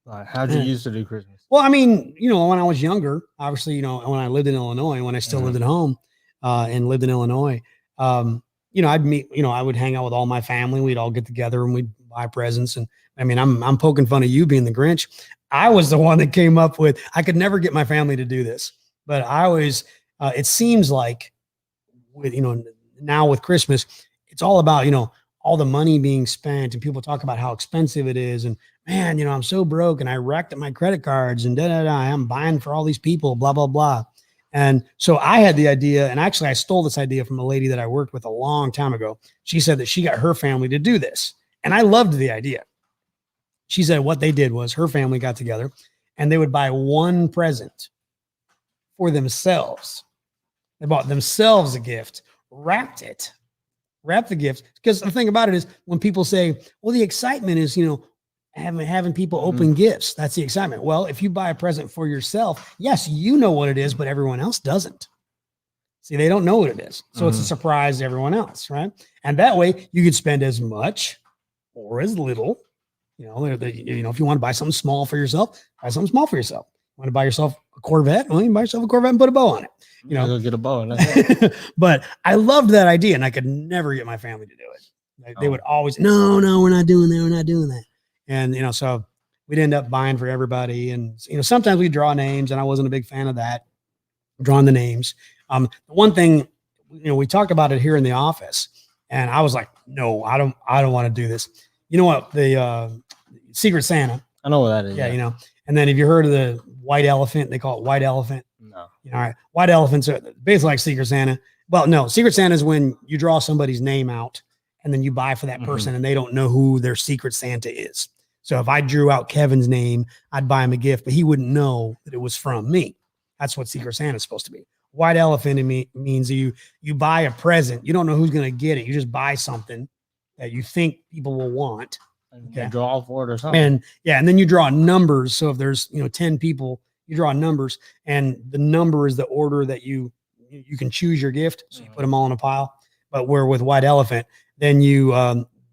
How'd you used to do Christmas? Well, I mean, when I was younger, obviously, when I lived in Illinois, when I still lived at home and lived in Illinois, I'd meet, I would hang out with all my family. We'd all get together and we'd buy presents. And I mean, I'm poking fun of you being the Grinch. I was the one that came up with, I could never get my family to do this, but I always, it seems like with, now with Christmas, it's all about, all the money being spent and people talk about how expensive it is. And man, I'm so broke and I racked up my credit cards and I'm buying for all these people, blah, blah, blah. And so I had the idea, and actually I stole this idea from a lady that I worked with a long time ago. She said that she got her family to do this. And I loved the idea. She said what they did was her family got together and they would buy one present for themselves. They bought themselves a gift, wrapped the gift. Because the thing about it is when people say, well, the excitement is, having people open gifts. That's the excitement. Well, if you buy a present for yourself, yes, you know what it is, but everyone else doesn't. See, they don't know what it is. So it's a surprise to everyone else, right? And that way you could spend as much or as little. If you want to buy something small for yourself, buy something small for yourself. You want to buy yourself a Corvette? Well, you can buy yourself a Corvette and put a bow on it. Go get a bow. But I loved that idea, and I could never get my family to do it. They would always, no, we're not doing that. We're not doing that. And, so we'd end up buying for everybody. And, sometimes we draw names, and I wasn't a big fan of that, drawing the names. The one thing, we talked about it here in the office, and I was like, no, I don't want to do this. You know what? The Secret Santa. I know what that is. Yeah, And then have you heard of the white elephant? They call it white elephant. No. All right. White elephants are basically like Secret Santa. Well, no, Secret Santa is when you draw somebody's name out and then you buy for that person and they don't know who their Secret Santa is. So if I drew out Kevin's name, I'd buy him a gift, but he wouldn't know that it was from me. That's what Secret Santa is supposed to be. White elephant means you buy a present. You don't know who's going to get it. You just buy something that you think people will want. Okay. Draw for it or something. And then you draw numbers. So if there's 10 people, you draw numbers, and the number is the order that you can choose your gift. So you put them all in a pile. But where with white elephant, then you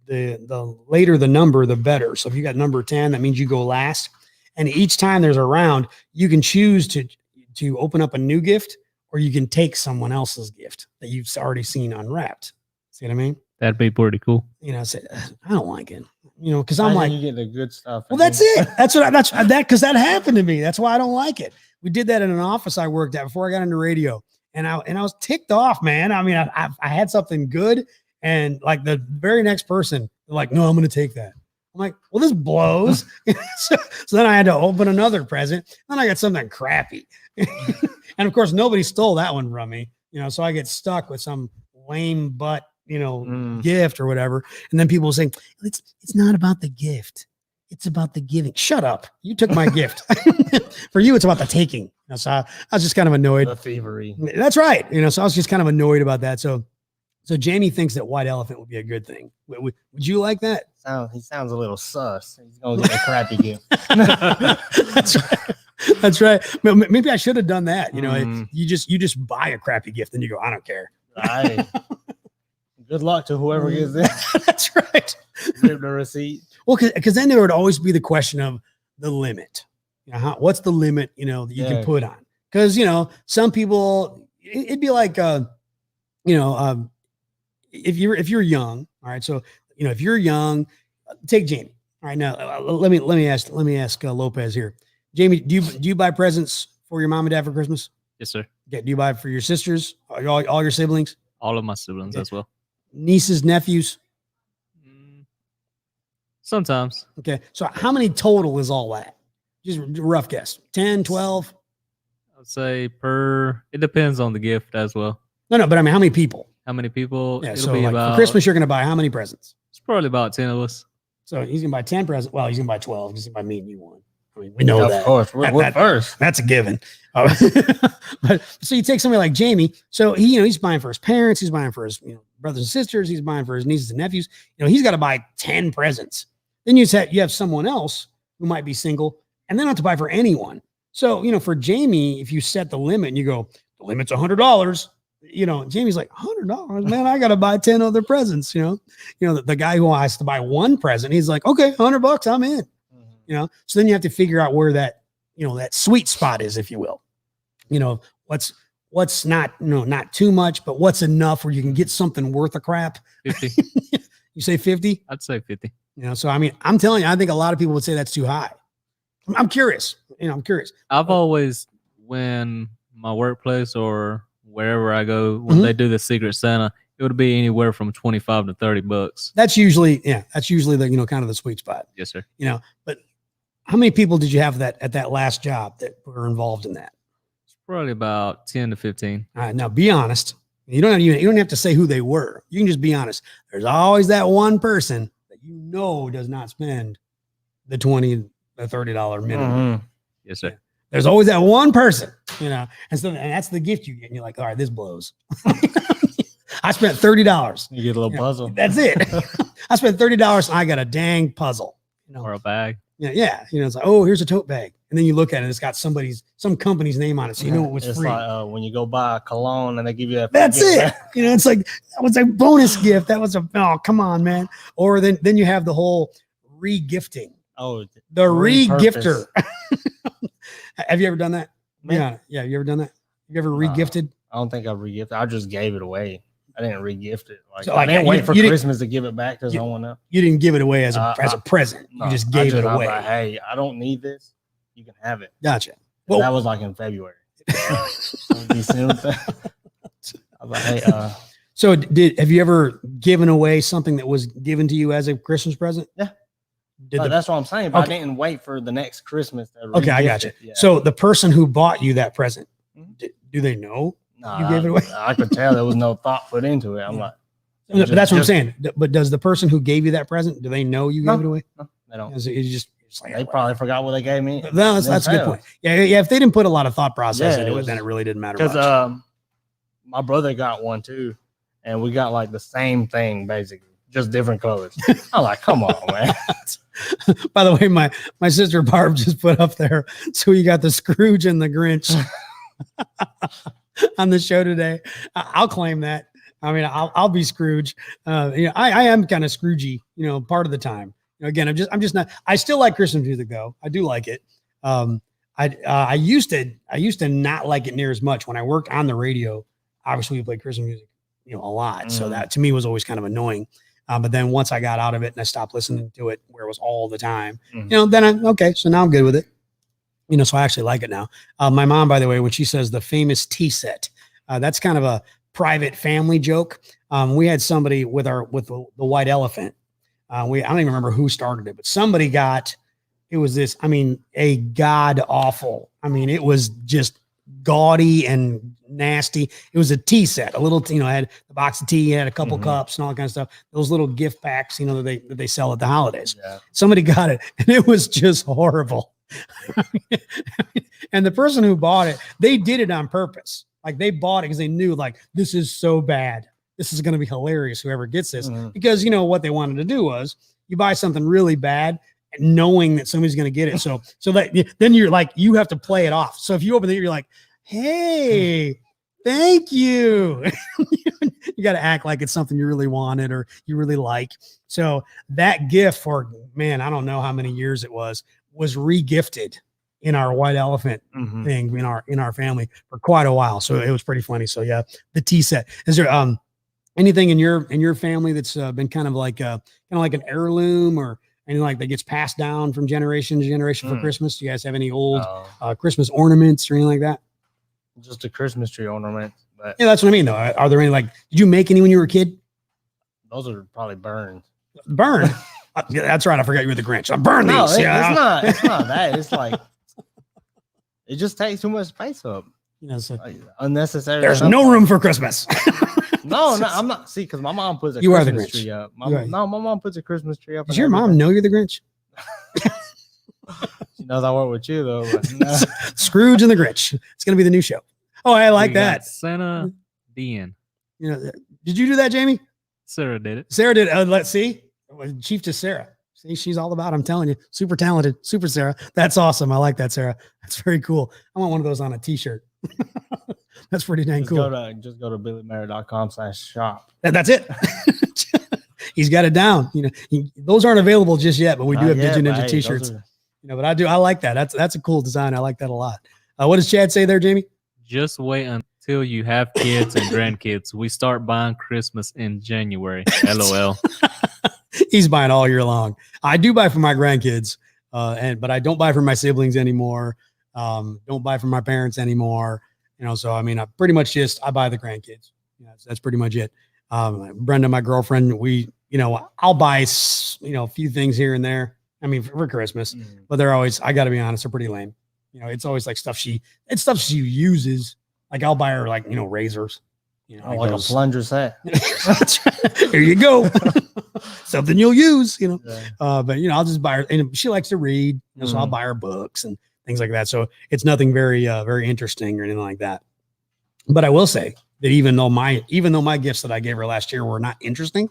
the later the number, the better. So if you got number 10, that means you go last. And each time there's a round, you can choose to open up a new gift, or you can take someone else's gift that you've already seen unwrapped. See what I mean? That'd be pretty cool. Say, I don't like it. Because I'm like, you get the good stuff. Well, that's it. Because that happened to me. That's why I don't like it. We did that in an office I worked at before I got into radio, and I was ticked off, man. I mean, I had something good, and like the very next person, they're like, no, I'm going to take that. I'm like, well, this blows. so then I had to open another present. Then I got something crappy, and of course, nobody stole that one from me. So I get stuck with some lame butt gift or whatever. And then people will say, it's not about the gift. It's about the giving. Shut up. You took my gift. For you, it's about the taking. So I was just kind of annoyed. The thievery. That's right. So I was just kind of annoyed about that. So Jamie thinks that white elephant would be a good thing. Would you like that? He sounds a little sus. He's going to get a crappy gift. That's right. That's right. Maybe I should have done that. You just buy a crappy gift and you go, I don't care. Right. Good luck to whoever gets it. That's right. Give the receipt. Well, because then there would always be the question of the limit. What's the limit, that you can put on? Because, some people, it'd be like, if you're young, all right. So, if you're young, take Jamie. All right. Now, let me ask Lopez here. Jamie, do you buy presents for your mom and dad for Christmas? Yes, sir. Okay. Do you buy for your sisters? All your siblings? All of my siblings as well. Nieces, nephews? Sometimes. Okay. So how many total is all that? Just a rough guess. 10, 12? I'd say it depends on the gift as well. No, but I mean, how many people? How many people? Yeah, It'll so be like about, for Christmas, you're going to buy how many presents? It's probably about 10 of us. So he's going to buy 10 presents. Well, he's going to buy 12 because he's going to buy me and you one. I mean, we know Of that. course, we're first. That's a given. But so you take somebody like Jamie. So he's buying for his parents. He's buying for his brothers and sisters. He's buying for his nieces and nephews. He's got to buy 10 presents. Then you have someone else who might be single and they don't have to buy for anyone. So, for Jamie, if you set the limit and you go, the limit's $100, Jamie's like, $100, man, I got to buy 10 other presents. The guy who has to buy one present, he's like, okay, $100, I'm in. So then you have to figure out where that sweet spot is, if you will. What's not too much, but what's enough where you can get something worth a crap. 50. You say 50? I'd say 50. So I mean, I'm telling you, I think a lot of people would say that's too high. I'm curious. I'm curious. I've always, when my workplace or wherever I go, when they do the Secret Santa, it would be anywhere from $25 to $30. That's usually the kind of the sweet spot. Yes, sir. But how many people did you have at that last job that were involved in that? It's probably about 10 to 15. All right, now be honest. You don't have to say who they were. You can just be honest. There's always that one person that does not spend the $20, the $30 minimum. Yes, sir. There's always that one person, and that's the gift you get. And you're like, all right, this blows. I spent $30. You get a little puzzle. That's it. I spent $30 and I got a dang puzzle. Or a bag. Yeah. It's like, oh, here's a tote bag. And then you look at it, it's got some company's name on it. So it was it's free. Like when you go buy a cologne and they give you a That's it. It's like, that was a bonus gift. That was oh, come on, man. Or then you have the whole re-gifting. Oh, the re-gifter. Have you ever done that? Yeah. You ever done that? You ever re-gifted? I don't think I re-gifted. I just gave it away. I didn't re-gift it. I didn't wait for Christmas to give it back to someone else. You didn't give it away as a present. No, you just gave it away. I was like, hey, I don't need this. You can have it. Gotcha. Well, that was like in February. December. I was like, hey, so have you ever given away something that was given to you as a Christmas present? Yeah. That's what I'm saying. But I didn't wait for the next Christmas. Okay, I got you. Yeah. So the person who bought you that present, do they know you gave it away? I could tell there was no thought put into it. I'm like, but that's what I'm saying. But does the person who gave you that present, do they know you gave it away? No, they don't. It's just like, they probably forgot what they gave me. No, that's a good point. Yeah. If they didn't put a lot of thought process into it, then it really didn't matter much. Because my brother got one too, and we got like the same thing basically, just different colors. I'm like, come on, man. By the way, my sister Barb just put up there. So you got the Scrooge and the Grinch on the show today. I'll claim that. I mean, I'll be Scrooge. I am kind of Scroogey, part of the time. Again, I'm just not. I still like Christmas music though. I do like it. I used to not like it near as much when I worked on the radio. Obviously, we played Christmas music, a lot. So that to me was always kind of annoying. But then once I got out of it and I stopped listening to it where it was all the time, then okay. So now I'm good with it. So I actually like it now. My mom, by the way, when she says the famous tea set, that's kind of a private family joke. We had somebody with the white elephant. I don't even remember who started it, but somebody it was this, a god awful. It was just gaudy and nasty. It was a tea set, a little, had the box of tea, had a couple cups and all that kind of stuff. Those little gift packs, that they sell at the holidays. Yeah. Somebody got it and it was just horrible. And the person who bought it, they did it on purpose. Like they bought it because they knew like, this is so bad. This is going to be hilarious. Whoever gets this, because what they wanted to do was you buy something really bad knowing that somebody's going to get it. So that then you're like, you have to play it off. So if you open it, you're like, hey, thank you. You got to act like it's something you really wanted or you really like. So that gift for, man, I don't know how many years it was re-gifted in our white elephant thing in our family for quite a while. So it was pretty funny. So yeah, the tea set. Is there anything in your family that's been kind of like an heirloom or anything like that gets passed down from generation to generation for Christmas? Do you guys have any old Christmas ornaments or anything like that? Just a Christmas tree ornament. But yeah, that's what I mean though. Are there any did you make any when you were a kid? Those are probably burned. Burned? Yeah, that's right. I forgot you were the Grinch. I burned these. It's not that. It's like it just takes too much space up. So unnecessary. There's no room for Christmas. No, I'm not. See, because my mom puts a Christmas tree up. My mom puts a Christmas tree up. Does your mom know you're the Grinch? She knows I work with you though. But no. Scrooge and the Grinch. It's going to be the new show. Oh, I like We got that. Santa Dean. You know, did you do that, Jamie? Sarah did it. Sarah did. Let's see. Chief to Sarah. See, she's all about, I'm telling you, super talented, super Sarah. That's awesome. I like that, Sarah. That's very cool. I want one of those on a t-shirt. That's pretty dang cool. Just go to billymerritt.com/shop. That's it. He's got it down. You know, those aren't available just yet, but we do have Digi Ninja t-shirts. You know, but I like that. That's a cool design. I like that a lot. What does Chad say there, Jamie? Just wait until you have kids and grandkids. We start buying Christmas in January. LOL. He's buying all year long. I do buy for my grandkids, but I don't buy for my siblings anymore. Don't buy for my parents anymore. You know, so I mean, I pretty much I buy the grandkids. You know, that's pretty much it. Brenda, my girlfriend, I'll buy a few things here and there. I mean, for Christmas, but they're always, I got to be honest, they're pretty lame. You know, it's always like stuff she uses. Like I'll buy her like, razors. You know, like a plunger set. Here you go. Something you'll use, Yeah. But I'll just buy her, and she likes to read, so I'll buy her books and things like that. So it's nothing very, very interesting or anything like that. But I will say that even though my gifts that I gave her last year were not interesting,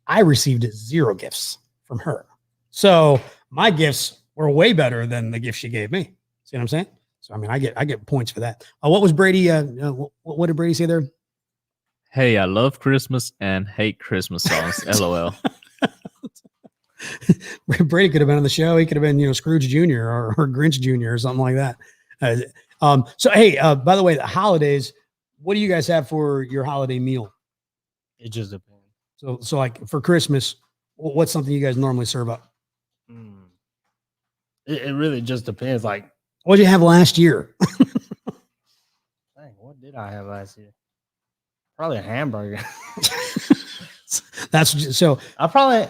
I received 0 gifts from her. So my gifts were way better than the gift she gave me. See what I'm saying? So I mean, I get points for that. What was Brady? What did Brady say there? Hey, I love Christmas and hate Christmas songs. LOL. Brady could have been on the show. He could have been, Scrooge Jr. or Grinch Jr. or something like that. So hey, by the way, the holidays, what do you guys have for your holiday meal? It just depends. So like for Christmas, what's something you guys normally serve up? It really just depends. Like, what did you have last year? Dang, what did I have last year? Probably a hamburger. That's so. I probably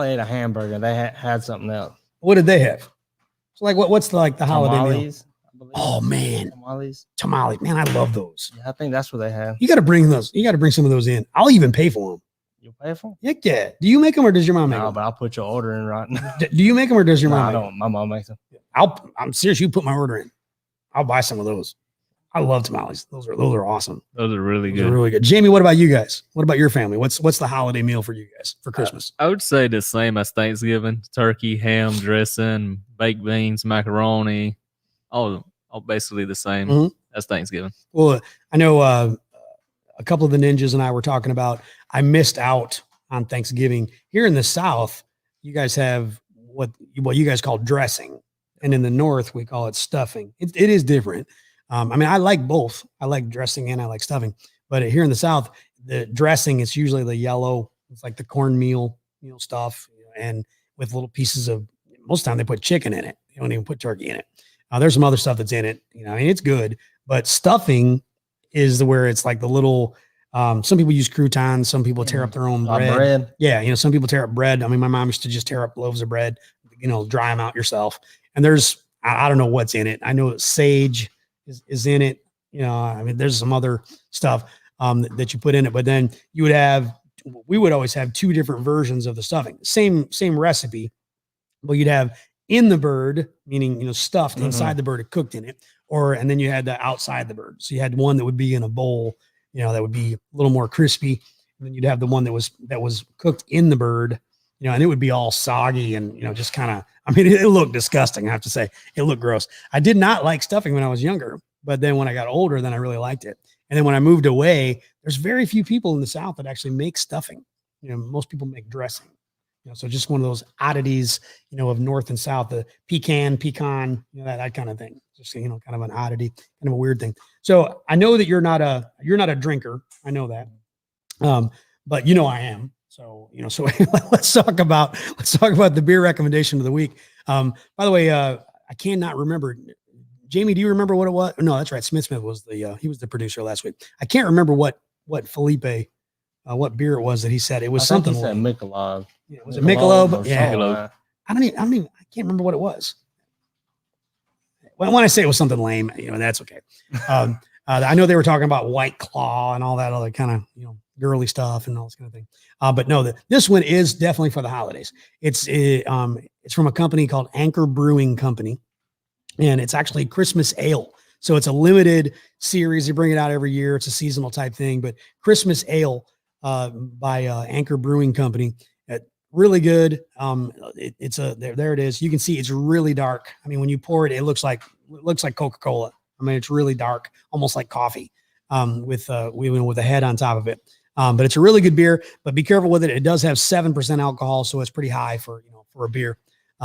ate a hamburger. They had something else. What did they have? So like what's the holiday tamales, meal? Oh man, tamales. Man, I love those. Yeah, I think that's what they have. You got to bring those. You got to bring some of those in. I'll even pay for them. You pay for them? Heck yeah. Do you make them or does your mom make them? No, but I'll put your order in right now. Do you make them or does your mom? I don't. My mom makes them. I'm serious. You put my order in. I'll buy some of those. I love tamales. Those are awesome. Those are really good. Really good. Jamie, what about you guys? What about your family? What's the holiday meal for you guys for Christmas? I would say the same as Thanksgiving: turkey, ham, dressing, baked beans, macaroni. All basically the same as Thanksgiving. Well, I know a couple of the ninjas and I were talking about. I missed out on Thanksgiving here in the South. You guys have what you guys call dressing, and in the North we call it stuffing. It is different. I mean, I like both. I like dressing and I like stuffing. But here in the South, the dressing is usually the yellow. It's like the cornmeal, stuff, and with little pieces of. Most of the time they put chicken in it. They don't even put turkey in it. There's some other stuff that's in it. I mean, it's good. But stuffing is where it's like the little. Some people use croutons. Some people tear up their own bread. Yeah, some people tear up bread. I mean, my mom used to just tear up loaves of bread. Dry them out yourself. And there's I don't know what's in it. I know sage is in it. I mean, there's some other stuff that you put in it, but then we would always have 2 different versions of the stuffing, same recipe, but you'd have in the bird, meaning, stuffed inside the bird, cooked in it, and then you had the outside the bird. So you had one that would be in a bowl, that would be a little more crispy. And then you'd have the one that was cooked in the bird, and it would be all soggy and, just kind of, I mean, it looked disgusting. I have to say it looked gross. I did not like stuffing when I was younger, but then when I got older, then I really liked it. And then when I moved away, there's very few people in the South that actually make stuffing. Most people make dressing, so just one of those oddities, of North and South, the pecan, that kind of thing. Just, kind of an oddity, kind of a weird thing. So I know that you're not a drinker. I know that. But I am. So, so let's talk about the beer recommendation of the week. By the way, I cannot remember. Jamie, do you remember what it was? No, that's right. Smith was he was the producer last week. I can't remember what Felipe, what beer it was that he said. It was something. He said Michelob. Yeah, was it Michelob? Yeah. I can't remember what it was. When I say it was something lame, that's okay. I know they were talking about White Claw and all that other kind of, girly stuff and all this kind of thing. But no, this one is definitely for the holidays. It's It's from a company called Anchor Brewing Company, and it's actually Christmas ale. So it's a limited series. They bring it out every year. It's a seasonal type thing, but Christmas ale by Anchor Brewing Company. Really good. There it is. You can see it's really dark. I mean, when you pour it, it looks like Coca-Cola. I mean, it's really dark, almost like coffee, with a head on top of it. But it's a really good beer, but be careful with it. It does have 7% alcohol. So it's pretty high for a beer.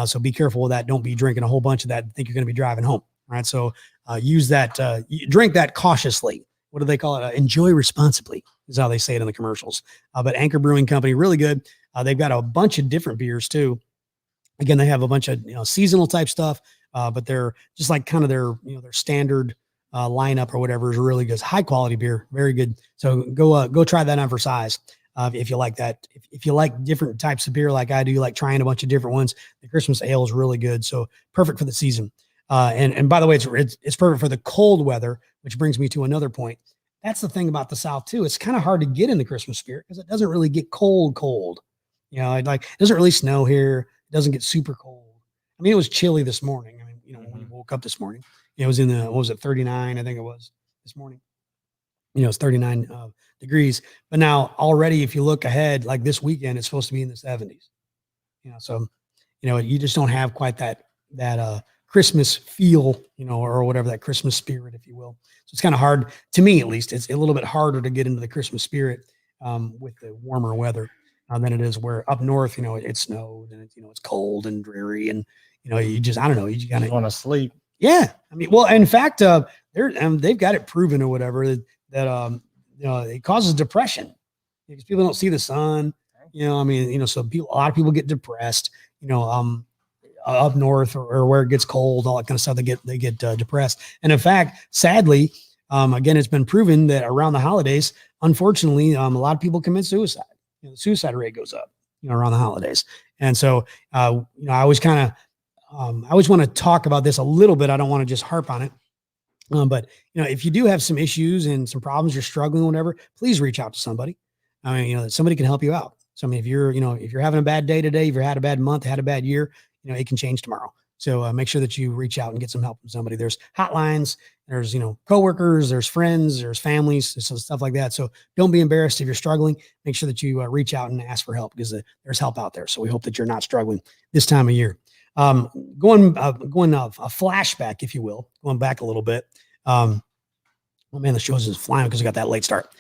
So be careful with that. Don't be drinking a whole bunch of that and think you're going to be driving home. All right. So use that, drink that cautiously. What do they call it? Enjoy responsibly is how they say it in the commercials. But Anchor Brewing Company, really good. They've got a bunch of different beers too. Again, they have a bunch of seasonal type stuff, but they're just like kind of their standard lineup or whatever is really good. It's high quality beer, very good. So go try that on for size if you like that. If you like different types of beer like I do, you like trying a bunch of different ones. The Christmas ale is really good, so perfect for the season. And by the way, it's perfect for the cold weather, which brings me to another point. That's the thing about the South too. It's kind of hard to get in the Christmas spirit because it doesn't really get cold. It doesn't really snow here. It doesn't get super cold. I mean, it was chilly this morning. I mean, when we woke up this morning, it was in what was it, 39? I think it was this morning. It's 39 degrees. But now already, if you look ahead, like this weekend, it's supposed to be in the 70s. So you just don't have quite that Christmas feel, or whatever, that Christmas spirit, if you will. So it's kind of hard, to me at least. It's a little bit harder to get into the Christmas spirit with the warmer weather than it is where up north, it snowed and it's cold and dreary, and you just, I don't know, you just kind of want to sleep. Yeah, I mean, well, in fact, they've got it proven or whatever that it causes depression because people don't see the sun. So a lot of people get depressed. Up north or where it gets cold, all that kind of stuff, they get depressed. And in fact, sadly, again, it's been proven that around the holidays, unfortunately, a lot of people commit suicide. The suicide rate goes up, around the holidays. And so, I always kind of, I always want to talk about this a little bit. I don't want to just harp on it. But if you do have some issues and some problems, you're struggling, whatever, please reach out to somebody. I mean, somebody can help you out. So, I mean, if you're having a bad day today, if you're had a bad month, had a bad year, it can change tomorrow. So make sure that you reach out and get some help from somebody. There's hotlines, there's, coworkers, there's friends, there's families, there's stuff like that. So don't be embarrassed if you're struggling. Make sure that you reach out and ask for help because there's help out there. So we hope that you're not struggling this time of year. Going a flashback, if you will, going back a little bit. Oh man, the show's just flying because we got that late start.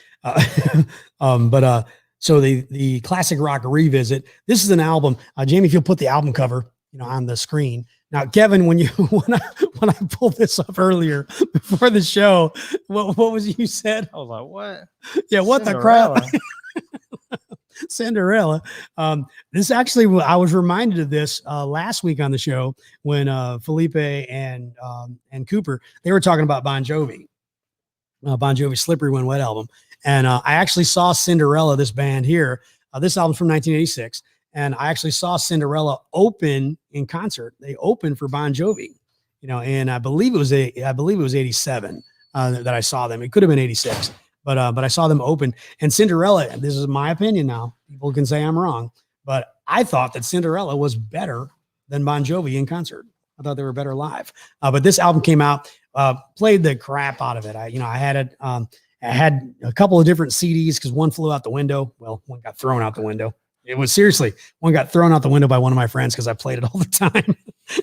So the classic rock revisit, this is an album, Jamie, if you'll put the album cover, on the screen. Now, Kevin, when I pulled this up earlier before the show, what was you said? I was like, what? Yeah. What Cinderella. the crap? Cinderella. This actually, I was reminded of this last week on the show when Felipe and Cooper, they were talking about Bon Jovi. Bon Jovi's Slippery When Wet album. And I actually saw Cinderella, this band here. This album's from 1986. And I actually saw Cinderella open in concert. They opened for Bon Jovi, and I believe it was 87 that I saw them. It could have been 86, but I saw them open. And Cinderella, this is my opinion now. People can say I'm wrong, but I thought that Cinderella was better than Bon Jovi in concert. I thought they were better live. But this album came out, played the crap out of it. I had it. I had a couple of different CDs because one flew out the window. Well, one got thrown out the window. It was seriously, one got thrown out the window by one of my friends because I played it all the time.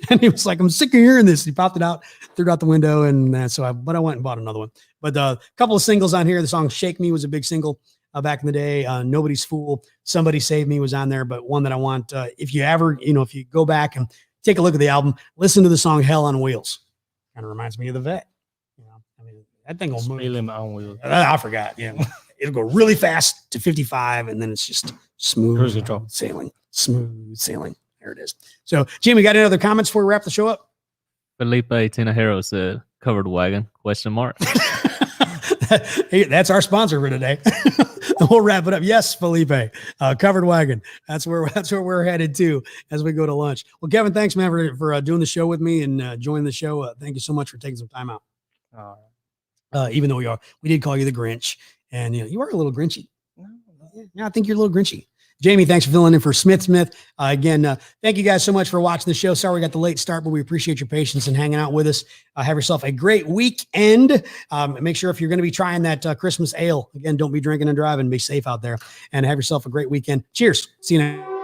And he was like, I'm sick of hearing this. He popped it out, threw it out the window. And but I went and bought another one. But a couple of singles on here. The song Shake Me was a big single back in the day. Nobody's Fool, Somebody Save Me was on there. But one that I want, if you go back and take a look at the album, listen to the song Hell on Wheels. Kind of reminds me of The Vet. That thing will move. Him on wheels. I forgot. It'll go really fast to 55, and then it's just smooth sailing. Smooth sailing. There it is. So, Jimmy, got any other comments before we wrap the show up? Felipe Tinajero said, "Covered wagon?" ? Hey, that's our sponsor for today. We'll wrap it up. Yes, Felipe, Covered Wagon. That's where we're headed to as we go to lunch. Well, Kevin, thanks, man, for doing the show with me and joining the show. Thank you so much for taking some time out. Even though we did call you the Grinch, and you are a little Grinchy. Yeah, I think you're a little Grinchy. Jamie, thanks for filling in for Smith. Again, thank you guys so much for watching the show. Sorry we got the late start, but we appreciate your patience and hanging out with us. Have yourself a great weekend. Make sure if you're going to be trying that Christmas ale, again, don't be drinking and driving. Be safe out there and have yourself a great weekend. Cheers. See you next.